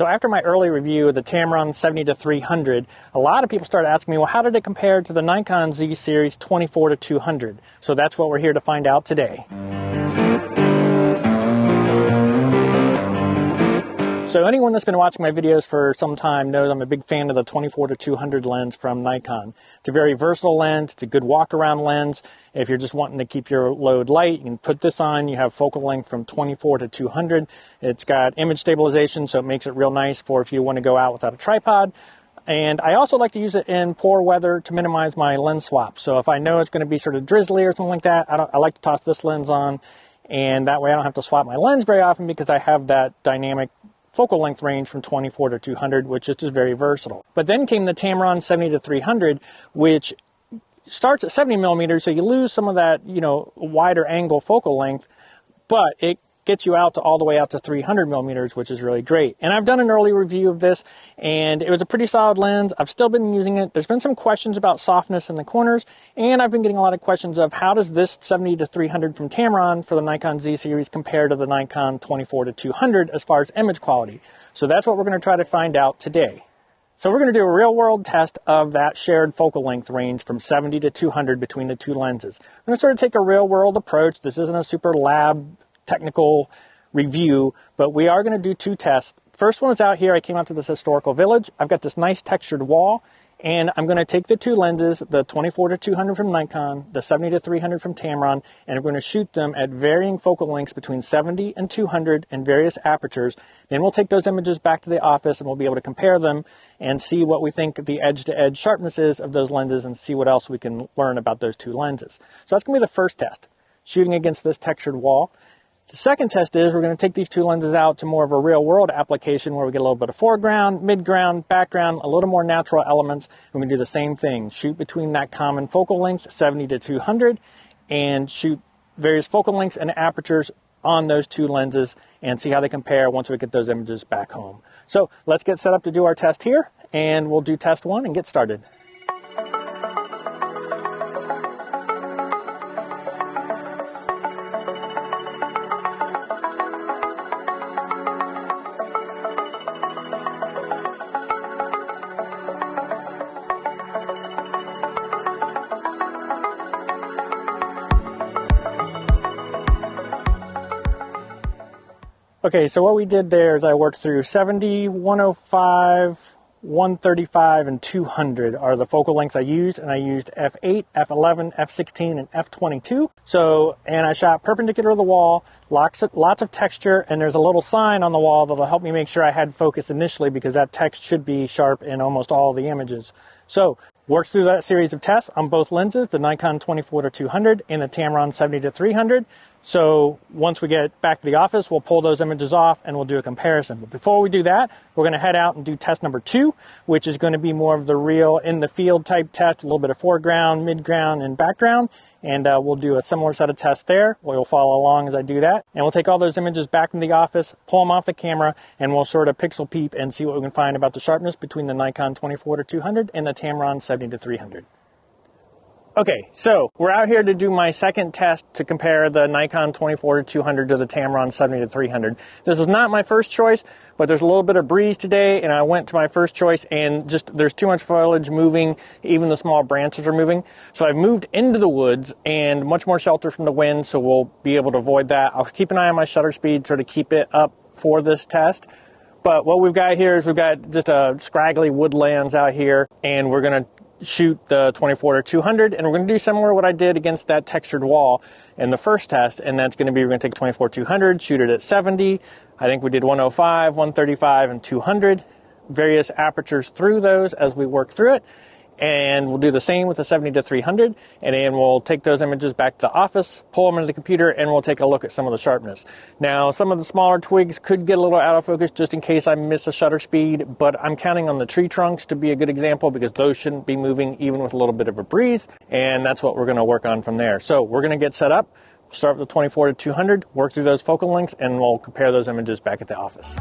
So after my early review of the Tamron 70-300, a lot of people started asking me, well, how did it compare to the Nikon Z series 24-200? So that's what we're here to find out today. So anyone that's been watching my videos for some time knows I'm a big fan of the 24-200 lens from Nikon. It's a very versatile lens. It's a good walk-around lens. If you're just wanting to keep your load light, you can put this on. You have focal length from 24-200. It's got image stabilization, so it makes it real nice for if you want to go out without a tripod. And I also like to use it in poor weather to minimize my lens swap. So if I know it's going to be sort of drizzly or something like that, I like to toss this lens on. And that way I don't have to swap my lens very often because I have that dynamic focal length range from 24-200, which is just very versatile. But then came the Tamron 70-300, which starts at 70 millimeters, so you lose some of that, wider angle focal length, but it gets you out to all the way out to 300 millimeters, which is really great. And I've done an early review of this, and it was a pretty solid lens. I've still been using it. There's been some questions about softness in the corners, and I've been getting a lot of questions of how does this 70-300 from Tamron for the Nikon Z series compare to the Nikon 24-200 as far as image quality. So that's what we're going to try to find out today. So we're going to do a real-world test of that shared focal length range from 70-200 between the two lenses. I'm going to sort of take a real-world approach. This isn't a super lab technical review, but we are going to do two tests. First one is out here. I came out to this historical village. I've got this nice textured wall, and I'm going to take the two lenses, the 24-200 from Nikon, the 70-300 from Tamron, and I'm going to shoot them at varying focal lengths between 70 and 200 in various apertures. Then we'll take those images back to the office and we'll be able to compare them and see what we think the edge-to-edge sharpness is of those lenses and see what else we can learn about those two lenses. So that's going to be the first test, shooting against this textured wall. The second test is we're going to take these two lenses out to more of a real-world application where we get a little bit of foreground, midground, background, a little more natural elements. We're going to do the same thing, shoot between that common focal length, 70-200, and shoot various focal lengths and apertures on those two lenses and see how they compare once we get those images back home. So let's get set up to do our test here, and we'll do test one and get started. Okay, so what we did there is I worked through 70, 105, 135, and 200 are the focal lengths I used, and I used f8, f11, f16, and f22. So, and I shot perpendicular to the wall, lots of texture, and there's a little sign on the wall that'll help me make sure I had focus initially because that text should be sharp in almost all the images. So, worked through that series of tests on both lenses, the Nikon 24-200 and the Tamron 70-300. So once we get back to the office, we'll pull those images off and we'll do a comparison. But before we do that, we're going to head out and do test number 2, which is going to be more of the real in the field type test, a little bit of foreground, midground, and background. And we'll do a similar set of tests there. We'll follow along as I do that. And we'll take all those images back into the office, pull them off the camera, and we'll sort of pixel peep and see what we can find about the sharpness between the Nikon 24-200 and the Tamron 70-300. Okay, so we're out here to do my second test to compare the Nikon 24-200 to the Tamron 70-300. This is not my first choice, but there's a little bit of breeze today, and I went to my first choice, and just there's too much foliage moving, even the small branches are moving. So I've moved into the woods and much more shelter from the wind, so we'll be able to avoid that. I'll keep an eye on my shutter speed, sort of keep it up for this test. But what we've got here is we've got just a scraggly woodlands out here, and we're going to shoot the 24-200, and we're going to do similar to what I did against that textured wall in the first test, and that's going to be we're going to take 24-200, shoot it at 70. I think we did 105, 135, and 200, various apertures through those as we work through it. And we'll do the same with the 70-300, and then we'll take those images back to the office, pull them into the computer, and we'll take a look at some of the sharpness. Now, some of the smaller twigs could get a little out of focus just in case I miss a shutter speed, but I'm counting on the tree trunks to be a good example because those shouldn't be moving even with a little bit of a breeze, and that's what we're going to work on from there. So we're going to get set up, start with the 24-200, work through those focal lengths, and we'll compare those images back at the office.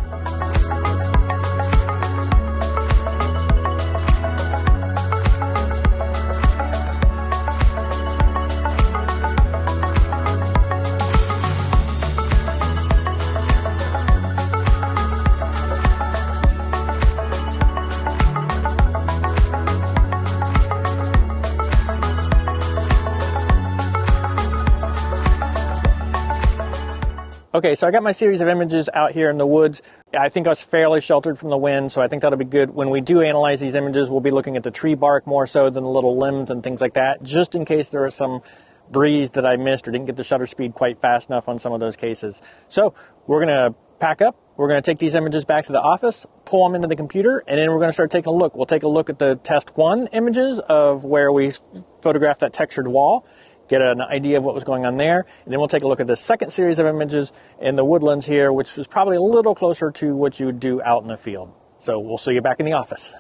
Okay, so I got my series of images out here in the woods. I think I was fairly sheltered from the wind, so I think that'll be good. When we do analyze these images, we'll be looking at the tree bark more so than the little limbs and things like that, just in case there was some breeze that I missed or didn't get the shutter speed quite fast enough on some of those cases. So we're going to pack up. We're going to take these images back to the office, pull them into the computer, and then we're going to start taking a look. We'll take a look at the test 1 images of where we photographed that textured wall, get an idea of what was going on there, and then we'll take a look at the second series of images in the woodlands here, which was probably a little closer to what you would do out in the field. So we'll see you back in the office.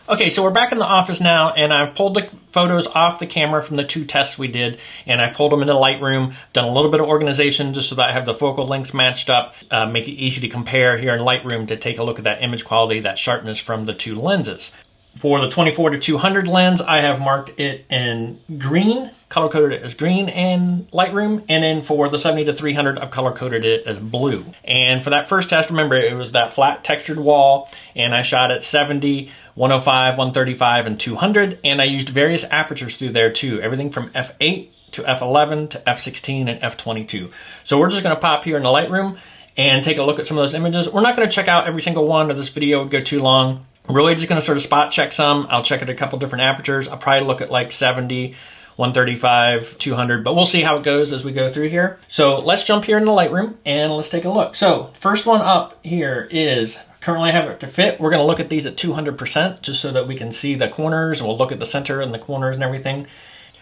Okay, so we're back in the office now, and I've pulled the photos off the camera from the 2 tests we did, and I pulled them into Lightroom, done a little bit of organization just so that I have the focal lengths matched up, make it easy to compare here in Lightroom to take a look at that image quality, that sharpness from the 2 lenses. For the 24-200 lens, I have marked it in green, color-coded it as green in Lightroom, and then for the 70-300, I've color-coded it as blue. And for that first test, remember, it was that flat textured wall, and I shot at 70, 105, 135, and 200, and I used various apertures through there too, everything from f8 to f11 to f16 and f22. So we're just going to pop here in the Lightroom and take a look at some of those images. We're not going to check out every single one, or this video would go too long. Really just going to sort of spot check some. I'll check at a couple different apertures. I'll probably look at like 70, 135, 200, but we'll see how it goes as we go through here. So let's jump here in the Lightroom and let's take a look. So first one up here is, currently I have it to fit. We're going to look at these at 200% just so that we can see the corners, and we'll look at the center and the corners and everything.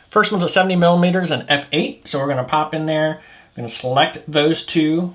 First one's at 70 millimeters and f8. So we're going to pop in there. I'm going to select those 2.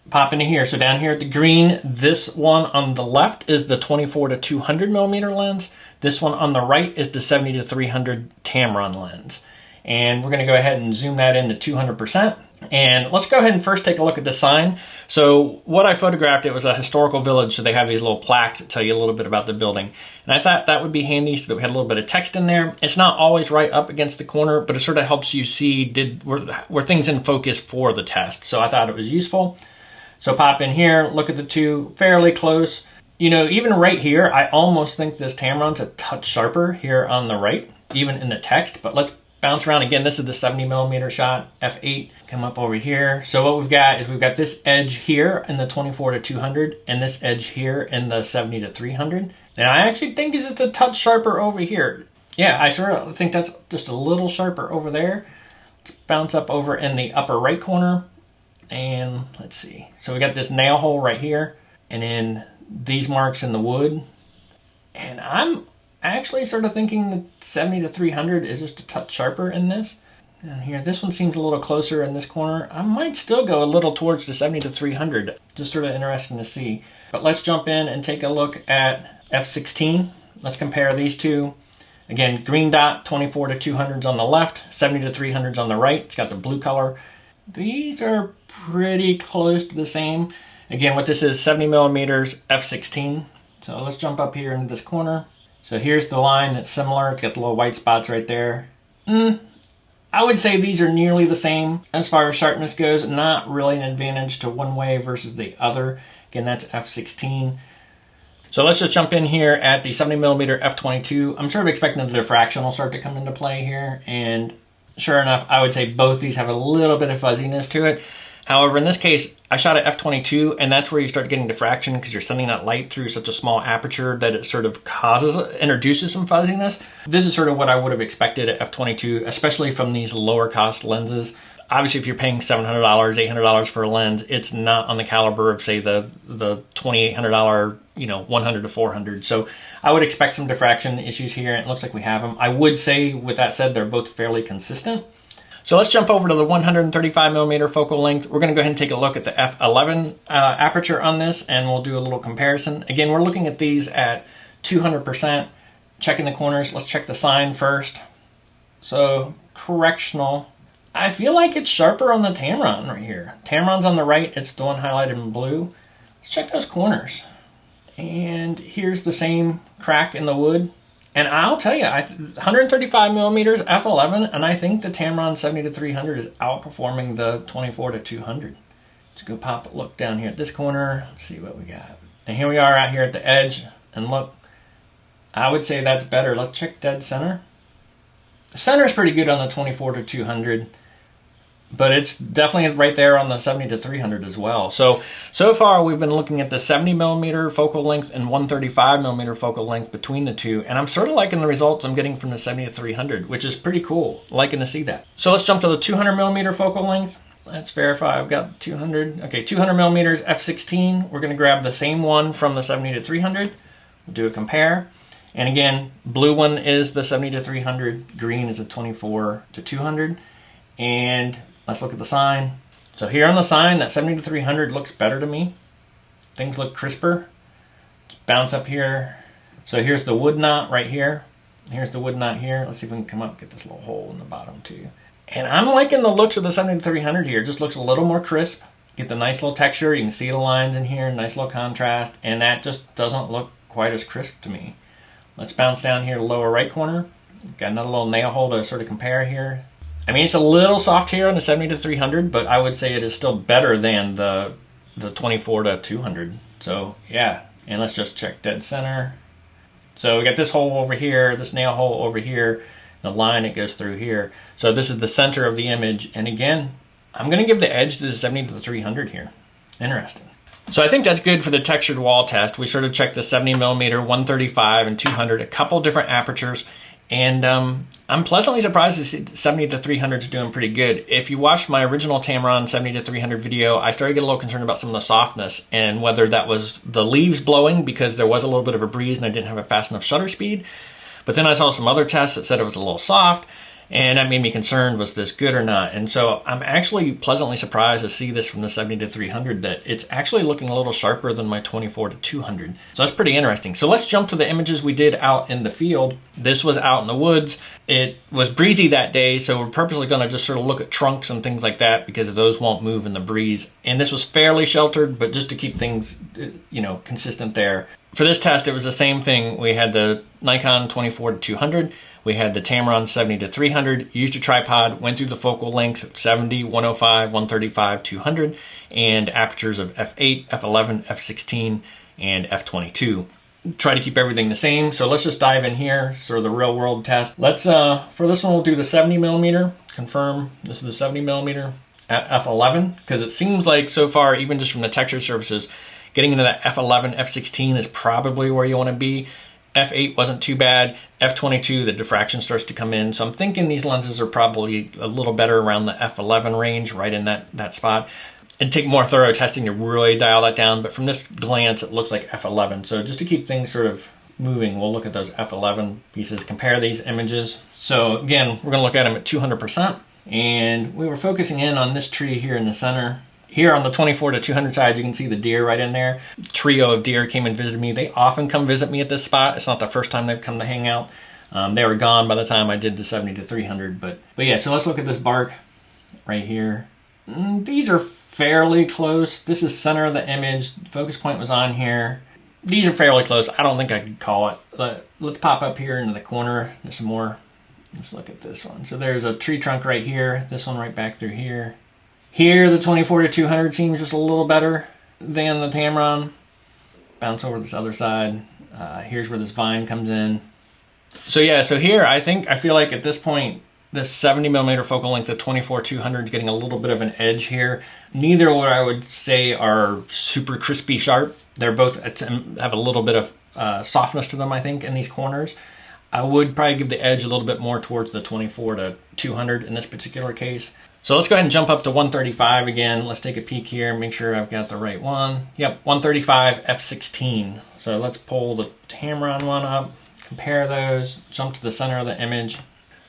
Pop into here. So down here at the green, this one on the left is the 24-200 millimeter lens. This one on the right is the 70-300 Tamron lens. And we're going to go ahead and zoom that into 200%. And let's go ahead and first take a look at the sign. So what I photographed, it was a historical village, so they have these little plaques that tell you a little bit about the building. And I thought that would be handy so that we had a little bit of text in there. It's not always right up against the corner, but it sort of helps you see were things in focus for the test. So I thought it was useful. So pop in here, look at the 2 fairly close. You know, even right here, I almost think this Tamron's a touch sharper here on the right, even in the text. But let's bounce around again. This is the 70 millimeter shot, f8. Come up over here. So what we've got is we've got this edge here in the 24-200 and this edge here in the 70-300. And I actually think it's just a touch sharper over here. Yeah, I sort of think that's just a little sharper over there. Let's bounce up over in the upper right corner. And let's see. So we got this nail hole right here, and then these marks in the wood. And I'm actually sort of thinking the 70-300 is just a touch sharper in this. And here, this one seems a little closer in this corner. I might still go a little towards the 70-300. Just sort of interesting to see. But let's jump in and take a look at f16. Let's compare these 2. Again, green dot, 24-200s on the left, 70-300s on the right. It's got the blue color. These are pretty close to the same. Again, what this is, 70 millimeters, f16. So let's jump up here into this corner. So here's the line that's similar. It's got the little white spots right there. I would say these are nearly the same as far as sharpness goes. Not really an advantage to one way versus the other. Again, that's f16. So let's just jump in here at the 70 millimeter f22. I'm sort of expecting the diffraction will start to come into play here, and sure enough, I would say both these have a little bit of fuzziness to it. However, in this case, I shot at f22, and that's where you start getting diffraction because you're sending that light through such a small aperture that it sort of introduces some fuzziness. This is sort of what I would have expected at f22, especially from these lower cost lenses. Obviously, if you're paying $700, $800 for a lens, it's not on the caliber of, say, the $2,800, 100 to 400. So I would expect some diffraction issues here, and it looks like we have them. I would say, with that said, they're both fairly consistent. So let's jump over to the 135 millimeter focal length. We're going to go ahead and take a look at the f11 aperture on this, and we'll do a little comparison. Again, we're looking at these at 200%, checking the corners. Let's check the sign first. So correctional. I feel like it's sharper on the Tamron right here. Tamron's on the right. It's the one highlighted in blue. Let's check those corners. And here's the same crack in the wood. And I'll tell you, 135 millimeters f11, and I think the Tamron 70-300 is outperforming the 24-200. Let's go pop a look down here at this corner. Let's see what we got. And here we are out here at the edge. And look, I would say that's better. Let's check dead center. The center is pretty good on the 24-200, but it's definitely right there on the 70 to 300 as well. So far we've been looking at the 70 millimeter focal length and 135 millimeter focal length between the two, and I'm sort of liking the results I'm getting from the 70 to 300, which is pretty cool. Liking to see that. So let's jump to the 200 millimeter focal length. Let's verify I've got 200. Okay, 200 millimeters f/16. We're going to grab the same one from the 70 to 300. We'll do a compare. And again, blue one is the 70 to 300, green is a 24 to 200. And let's look at the sign. So here on the sign, that 70 to 300 looks better to me. Things look crisper. Let's bounce up here. So here's the wood knot right here. Here's the wood knot here. Let's see if we can come up, get this little hole in the bottom too. And I'm liking the looks of the 70 to 300 here. It just looks a little more crisp. Get the nice little texture. You can see the lines in here, nice little contrast. And that just doesn't look quite as crisp to me. Let's bounce down here to the lower right corner. Got another little nail hole to sort of compare here. I mean, it's a little soft here on the 70 to 300, but I would say it is still better than the 24 to 200. So yeah, and let's just check dead center. So we got this hole over here, this nail hole over here, the line it goes through here. So this is the center of the image. And again, I'm going to give the edge to the 70 to the 300 here. Interesting. So I think that's good for the textured wall test. We sort of checked the 70 millimeter, 135, and 200, a couple different apertures. And I'm pleasantly surprised to see 70 to 300 is doing pretty good. If you watched my original Tamron 70 to 300 video, I started to get a little concerned about some of the softness and whether that was the leaves blowing because there was a little bit of a breeze and I didn't have a fast enough shutter speed. But then I saw some other tests that said it was a little soft, and that made me concerned, was this good or not? And so I'm actually pleasantly surprised to see this from the 70 to 300 that it's actually looking a little sharper than my 24 to 200. So that's pretty interesting. So let's jump to the images we did out in the field. This was out in the woods. It was breezy that day, so we're purposely going to just sort of look at trunks and things like that because those won't move in the breeze. And this was fairly sheltered, but just to keep things, you know, consistent there. For this test, it was the same thing. We had the Nikon 24 to 200. We had the Tamron 70 to 300, used a tripod, went through the focal lengths of 70, 105, 135, 200, and apertures of f8, f11, f16, and f22. Try to keep everything the same. So let's just dive in here, sort of the real world test. Let's, for this one, we'll do the 70 millimeter, confirm this is the 70 millimeter at f11, because it seems like so far, even just from the texture surfaces, getting into that f11, f16 is probably where you want to be. F8 wasn't too bad. F22, the diffraction starts to come in. So I'm thinking these lenses are probably a little better around the F11 range, right in that spot. It'd take more thorough testing to really dial that down, but from this glance, it looks like F11. So just to keep things sort of moving, we'll look at those F11 pieces, compare these images. So again, we're gonna look at them at 200%. And we were focusing in on this tree here in the center. Here on the 24 to 200 side, you can see the deer right in there. Trio of deer came and visited me. They often come visit me at this spot. It's not the first time they've come to hang out. They were gone by the time I did the 70 to 300. But yeah, so let's look at this bark right here. These are fairly close. This is center of the image. Focus point was on here. These are fairly close. I don't think I could call it. Let's pop up here into the corner. There's some more. Let's look at this one. So there's a tree trunk right here. This one right back through here. Here, the 24 to 200 seems just a little better than the Tamron. Bounce over this other side. Here's where this vine comes in. So yeah, so here I feel like at this point, this 70 millimeter focal length, the 24 200 is getting a little bit of an edge here. Neither what I would say are super crispy sharp. They're both have a little bit of softness to them, I think, in these corners. I would probably give the edge a little bit more towards the 24 to 200 in this particular case. So let's go ahead and jump up to 135 again. Let's take a peek here, make sure I've got the right one. Yep, 135 f16. So let's pull the Tamron one up, compare those, jump to the center of the image.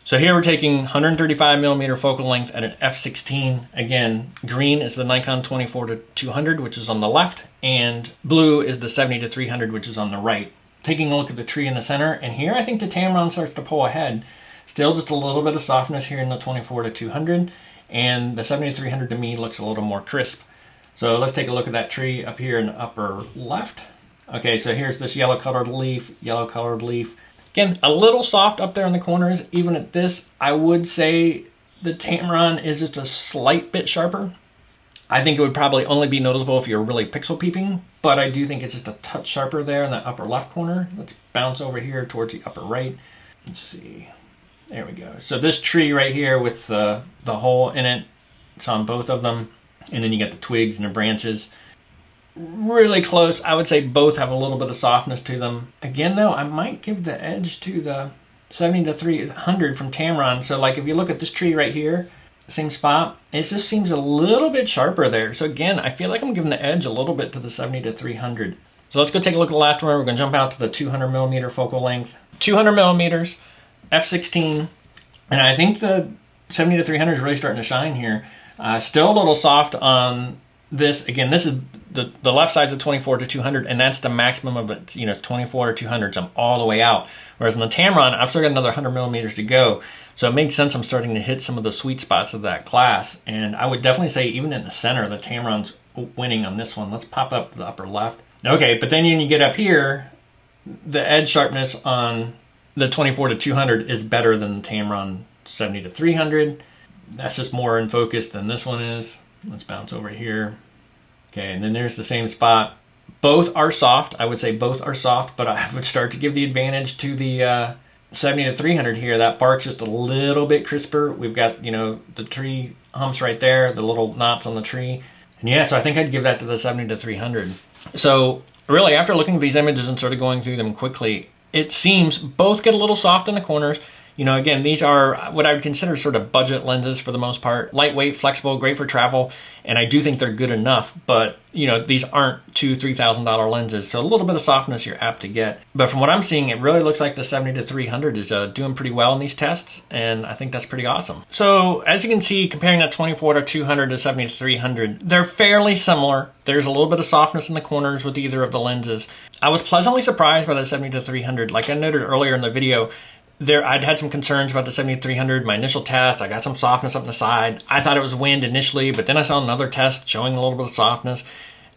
So here we're taking 135 millimeter focal length at an f16. Again, green is the Nikon 24 to 200, which is on the left, and blue is the 70 to 300, which is on the right. Taking a look at the tree in the center, and here I think the Tamron starts to pull ahead. Still just a little bit of softness here in the 24 to 200. And the 70 to 300 to me looks a little more crisp. So let's take a look at that tree up here in the upper left. Okay, so here's this yellow colored leaf, yellow colored leaf. Again, a little soft up there in the corners. Even at this, I would say the Tamron is just a slight bit sharper. I think it would probably only be noticeable if you're really pixel peeping, but I do think it's just a touch sharper there in the upper left corner. Let's bounce over here towards the upper right. Let's see. There we go. So this tree right here with the hole in it, It's on both of them. And then you got the twigs and the branches. Really close. I would say both have a little bit of softness to them. Again, though, I might give the edge to the 70 to 300 from Tamron. So like if you look at this tree right here, same spot, it just seems a little bit sharper there. So again, I feel like I'm giving the edge a little bit to the 70 to 300. So let's go take a look at the last one. We're going to jump out to the 200 millimeter focal length. 200 millimeters, f/16. And I think the 70 to 300 is really starting to shine here. Still a little soft on this. Again, this is the left side's a 24 to 200, and that's the maximum of it. You know, it's 24 to 200, so I'm all the way out. Whereas in the Tamron, I've still got another 100 millimeters to go. So it makes sense I'm starting to hit some of the sweet spots of that class. And I would definitely say even in the center, the Tamron's winning on this one. Let's pop up the upper left. Okay, but then when you get up here, the edge sharpness on the 24 to 200 is better than the Tamron 70 to 300. That's just more in focus than this one is. Let's bounce over here. Okay, and then there's the same spot. Both are soft. I would say both are soft, but I would start to give the advantage to the 70 to 300 here. That bark's just a little bit crisper. We've got, you know, the tree humps right there, the little knots on the tree. And yeah, so I think I'd give that to the 70 to 300. So really, after looking at these images and sort of going through them quickly, it seems both get a little soft in the corners. You know, again, these are what I would consider sort of budget lenses for the most part. Lightweight, flexible, great for travel, and I do think they're good enough. But, you know, these aren't $2,000, $3,000 lenses, so a little bit of softness you're apt to get. But from what I'm seeing, it really looks like the 70 to 300 is doing pretty well in these tests, and I think that's pretty awesome. So, as you can see, comparing that 24 to 200 to 70 to 300, they're fairly similar. There's a little bit of softness in the corners with either of the lenses. I was pleasantly surprised by the 70 to 300. Like I noted earlier in the video, I'd had some concerns about the 70-300. My initial test, I got some softness up the side. I thought it was wind initially, but then I saw another test showing a little bit of softness.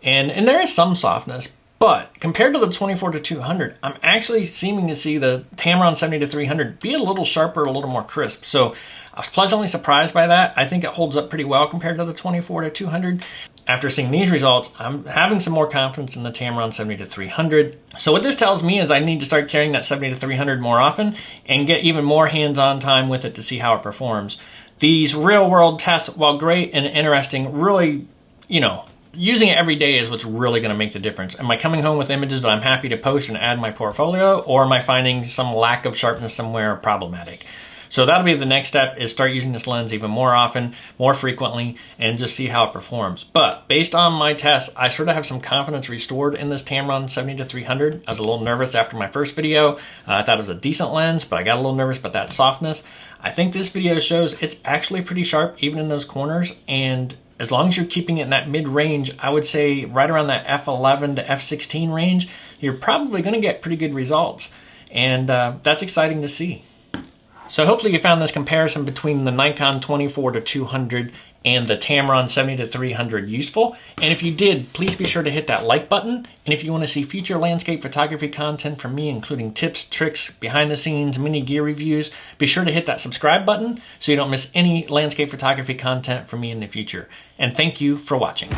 And there is some softness, but compared to the 24 to 200, I'm actually seeming to see the Tamron 70-300 be a little sharper, a little more crisp. So I was pleasantly surprised by that. I think it holds up pretty well compared to the 24 to 200. After seeing these results, I'm having some more confidence in the Tamron 70-300. So what this tells me is I need to start carrying that 70-300 more often and get even more hands-on time with it to see how it performs. These real-world tests, while great and interesting, really, you know, using it every day is what's really going to make the difference. Am I coming home with images that I'm happy to post and add to my portfolio, or am I finding some lack of sharpness somewhere problematic? So that'll be the next step, is start using this lens even more often, more frequently, and just see how it performs. But based on my tests, I sort of have some confidence restored in this Tamron 70-300. I was a little nervous after my first video. I thought it was a decent lens, but I got a little nervous about that softness. I think this video shows it's actually pretty sharp, even in those corners, and as long as you're keeping it in that mid-range, I would say right around that f11 to f16 range, you're probably going to get pretty good results. And that's exciting to see. So hopefully you found this comparison between the Nikon 24 to 200 and the Tamron 70 to 300 useful. And if you did, please be sure to hit that like button. And if you want to see future landscape photography content from me, including tips, tricks, behind the scenes, mini gear reviews, be sure to hit that subscribe button so you don't miss any landscape photography content from me in the future. And thank you for watching.